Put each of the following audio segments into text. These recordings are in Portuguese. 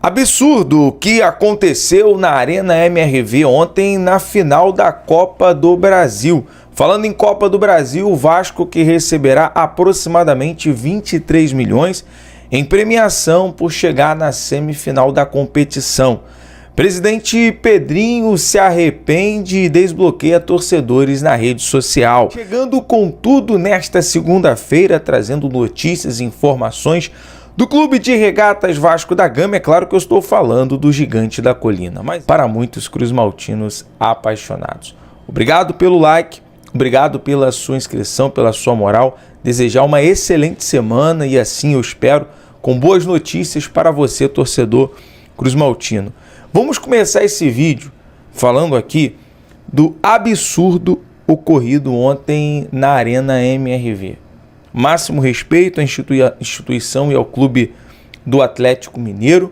Absurdo o que aconteceu na Arena MRV ontem na final da Copa do Brasil. Falando em Copa do Brasil, o Vasco que receberá aproximadamente 23 milhões em premiação por chegar na semifinal da competição. Presidente Pedrinho se arrepende e desbloqueia torcedores na rede social. Chegando com tudo nesta segunda-feira, trazendo notícias e informações do Clube de Regatas Vasco da Gama. É claro que eu estou falando do Gigante da Colina, mas para muitos cruzmaltinos apaixonados. Obrigado pelo like, obrigado pela sua inscrição, pela sua moral. Desejar uma excelente semana e assim eu espero, com boas notícias para você, torcedor cruzmaltino. Vamos começar esse vídeo falando aqui do absurdo ocorrido ontem na Arena MRV. Máximo respeito à instituição e ao clube do Atlético Mineiro,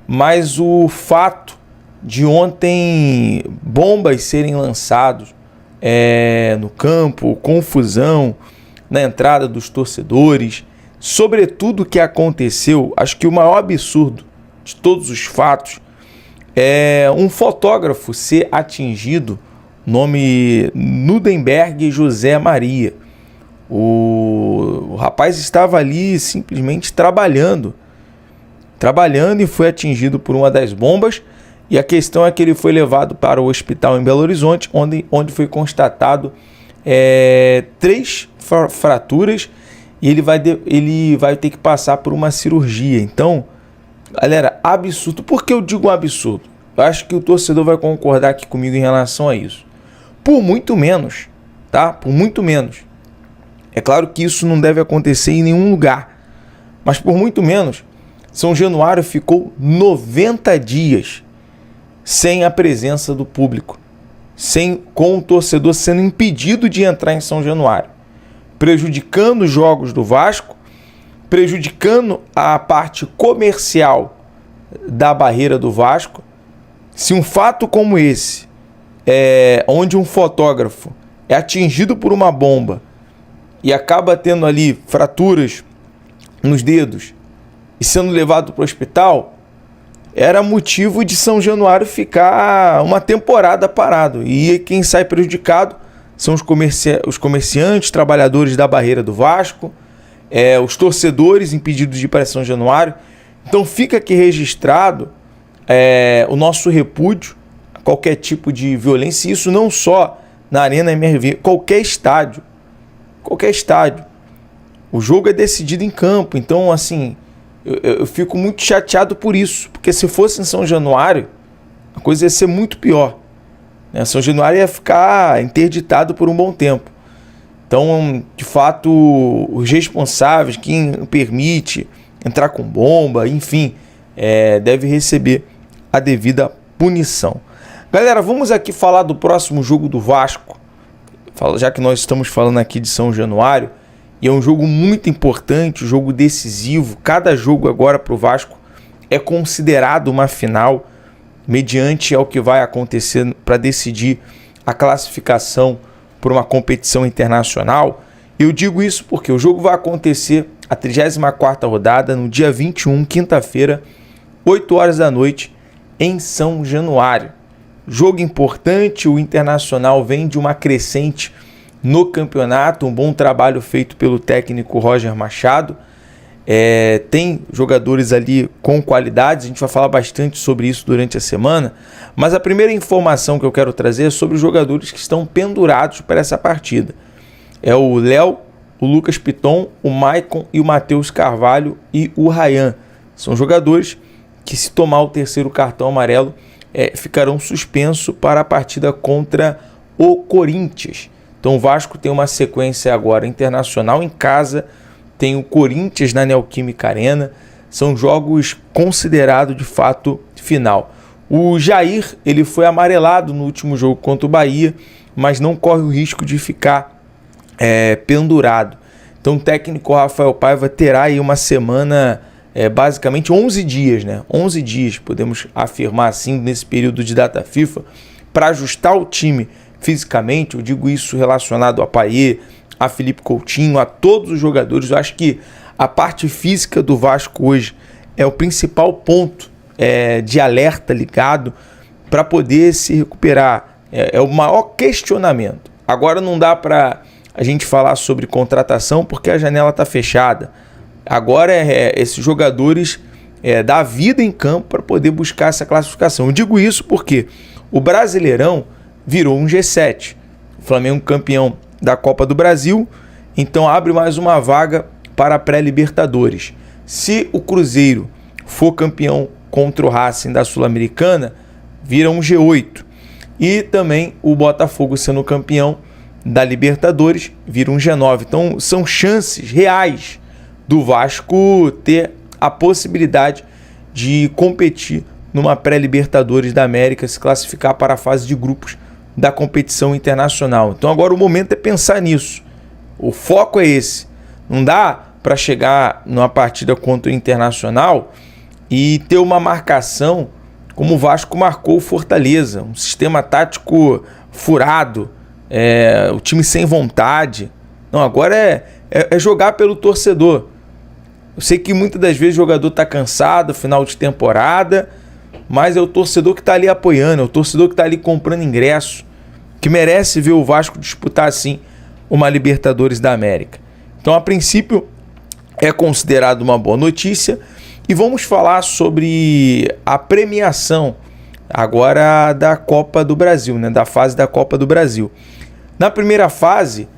mas o fato de ontem bombas serem lançadas no campo, confusão na entrada dos torcedores, sobretudo o que aconteceu, acho que o maior absurdo de todos os fatos é um fotógrafo ser atingido, nome Nudenberg José Maria. O rapaz estava ali simplesmente trabalhando e foi atingido por uma das bombas, e a questão é que ele foi levado para o hospital em Belo Horizonte, onde foi constatado 3 fraturas, e ele vai ter que passar por uma cirurgia. Então, galera, absurdo. Por que eu digo absurdo? Eu acho que o torcedor vai concordar aqui comigo em relação a isso. Por muito menos, tá? Por muito menos. É claro que isso não deve acontecer em nenhum lugar, mas por muito menos, São Januário ficou 90 dias sem a presença do público, com o torcedor sendo impedido de entrar em São Januário, prejudicando os jogos do Vasco, prejudicando a parte comercial da barreira do Vasco. Se um fato como esse, onde um fotógrafo é atingido por uma bomba e acaba tendo ali fraturas nos dedos e sendo levado para o hospital, era motivo de São Januário ficar uma temporada parado. E quem sai prejudicado são os comerciantes, trabalhadores da barreira do Vasco, os torcedores impedidos de ir para São Januário. Então fica aqui registrado o nosso repúdio a qualquer tipo de violência, e isso não só na Arena MRV, qualquer estádio. O jogo é decidido em campo, então assim, eu fico muito chateado por isso, porque se fosse em São Januário, a coisa ia ser muito pior, né? São Januário ia ficar interditado por um bom tempo. Então, de fato, os responsáveis, quem permite entrar com bomba, enfim, deve receber a devida punição. Galera, vamos aqui falar do próximo jogo do Vasco, já que nós estamos falando aqui de São Januário, e é um jogo muito importante, um jogo decisivo. Cada jogo agora para o Vasco é considerado uma final, mediante ao que vai acontecer para decidir a classificação para uma competição internacional. Eu digo isso porque o jogo vai acontecer a 34ª rodada no dia 21, quinta-feira, 8 horas da noite, em São Januário. Jogo importante, o Internacional vem de uma crescente no campeonato, um bom trabalho feito pelo técnico Roger Machado. Tem jogadores ali com qualidades, a gente vai falar bastante sobre isso durante a semana, mas a primeira informação que eu quero trazer é sobre os jogadores que estão pendurados para essa partida. É o Léo, o Lucas Piton, o Maicon e o Matheus Carvalho e o Ryan. São jogadores que, se tomar o terceiro cartão amarelo, ficarão suspensos para a partida contra o Corinthians. Então o Vasco tem uma sequência agora internacional em casa, tem o Corinthians na Neoquímica Arena. São jogos considerados de fato final. O Jair, ele foi amarelado no último jogo contra o Bahia, mas não corre o risco de ficar pendurado. Então o técnico Rafael Paiva terá aí uma semana, basicamente 11 dias, né? 11 dias, podemos afirmar assim, nesse período de data FIFA, para ajustar o time fisicamente. Eu digo isso relacionado a Payet, a Felipe Coutinho, a todos os jogadores. Eu acho que a parte física do Vasco hoje é o principal ponto de alerta ligado para poder se recuperar. É o maior questionamento. Agora não dá para a gente falar sobre contratação porque a janela está fechada. Agora esses jogadores dar vida em campo para poder buscar essa classificação. Eu digo isso porque o Brasileirão virou um G7. O Flamengo campeão da Copa do Brasil, então abre mais uma vaga para a pré-Libertadores. Se o Cruzeiro for campeão contra o Racing da Sul-Americana, vira um G8. E também o Botafogo sendo campeão da Libertadores, vira um G9. Então são chances reais do Vasco ter a possibilidade de competir numa pré-Libertadores da América, se classificar para a fase de grupos da competição internacional. Então agora o momento é pensar nisso. O foco é esse. Não dá para chegar numa partida contra o Internacional e ter uma marcação como o Vasco marcou o Fortaleza, um sistema tático furado, o time sem vontade. Não, agora é jogar pelo torcedor. Eu sei que muitas das vezes o jogador está cansado, final de temporada, mas é o torcedor que está ali apoiando, é o torcedor que está ali comprando ingresso, que merece ver o Vasco disputar assim uma Libertadores da América. Então, a princípio, é considerado uma boa notícia. E vamos falar sobre a premiação agora da Copa do Brasil, né? Da fase da Copa do Brasil. Na primeira fase,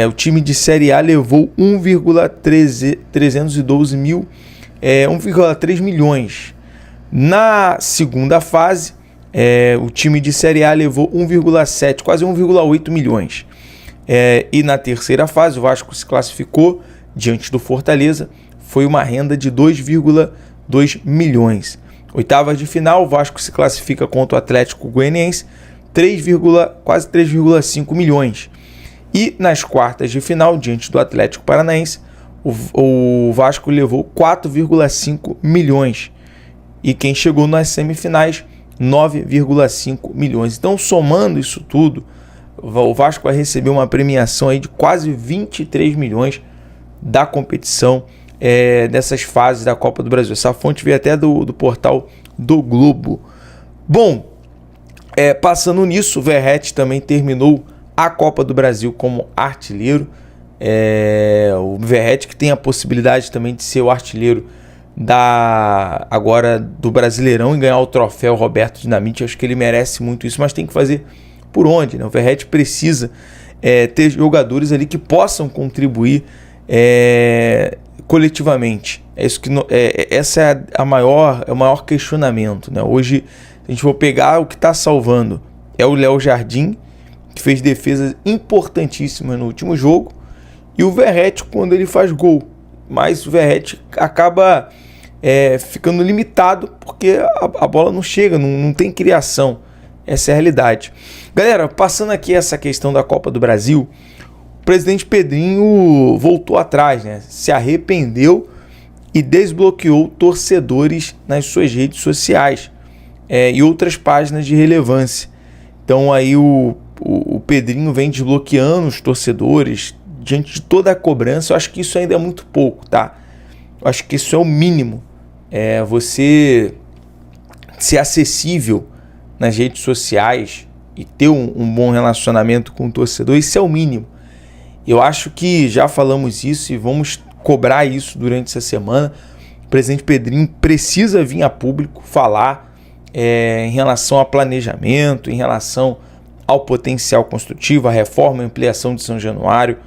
o time de Série A levou 1,3 milhões. Na segunda fase, o time de Série A levou 1,7, quase 1,8 milhões. E na terceira fase, o Vasco se classificou diante do Fortaleza, foi uma renda de 2,2 milhões. Oitavas de final, o Vasco se classifica contra o Atlético Goianiense, quase 3,5 milhões. E nas quartas de final, diante do Atlético Paranaense, o Vasco levou 4,5 milhões. E quem chegou nas semifinais, 9,5 milhões. Então, somando isso tudo, o Vasco vai receber uma premiação aí de quase 23 milhões da competição dessas fases da Copa do Brasil. Essa fonte veio até do portal do Globo. Bom, passando nisso, o Verratti também terminou a Copa do Brasil como artilheiro. O Verratti que tem a possibilidade também de ser o artilheiro agora do Brasileirão e ganhar o troféu Roberto Dinamite. Acho que ele merece muito isso, mas tem que fazer por onde, né? O Verratti precisa ter jogadores ali que possam contribuir coletivamente. Essa é o maior questionamento, né? Hoje, se a gente for pegar o que está salvando, é o Léo Jardim, que fez defesas importantíssimas no último jogo, e o Verratti quando ele faz gol. Mas o Verratti acaba ficando limitado porque a bola não chega, não tem criação. Essa é a realidade. Galera, passando aqui essa questão da Copa do Brasil, o presidente Pedrinho voltou atrás, né? Se arrependeu e desbloqueou torcedores nas suas redes sociais e outras páginas de relevância. Então aí o Pedrinho vem desbloqueando os torcedores diante de toda a cobrança. Eu acho que isso ainda é muito pouco, tá? Eu acho que isso é o mínimo. Você ser acessível nas redes sociais e ter um bom relacionamento com o torcedor, isso é o mínimo. Eu acho que já falamos isso e vamos cobrar isso durante essa semana. O presidente Pedrinho precisa vir a público falar em relação a planejamento, em relação ao potencial construtivo, a reforma e ampliação de São Januário,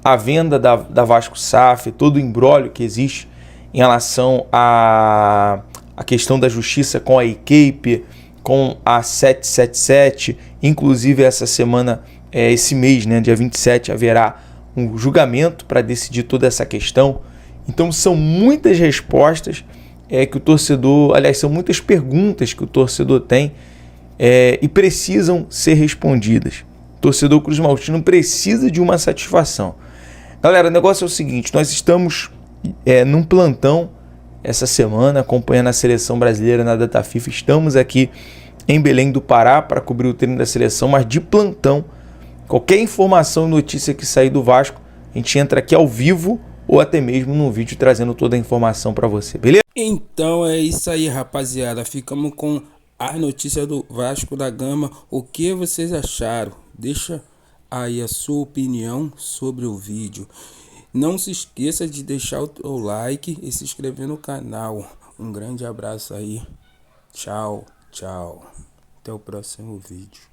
a venda da Vasco SAF, todo o imbróglio que existe em relação à questão da justiça com a equipe, com a 777, inclusive essa semana, esse mês, né, dia 27, haverá um julgamento para decidir toda essa questão. Então são muitas respostas que o torcedor, aliás, são muitas perguntas que o torcedor tem e precisam ser respondidas. O torcedor Cruz Maltino precisa de uma satisfação. Galera, o negócio é o seguinte, nós estamos num plantão essa semana, acompanhando a seleção brasileira na data FIFA. Estamos aqui em Belém do Pará para cobrir o treino da seleção, mas de plantão. Qualquer informação e notícia que sair do Vasco, a gente entra aqui ao vivo ou até mesmo num vídeo trazendo toda a informação para você, beleza? Então é isso aí, rapaziada. Ficamos com a notícia do Vasco da Gama. O que vocês acharam? Deixa aí a sua opinião sobre o vídeo. Não se esqueça de deixar o like e se inscrever no canal. Um grande abraço aí. Tchau, tchau. Até o próximo vídeo.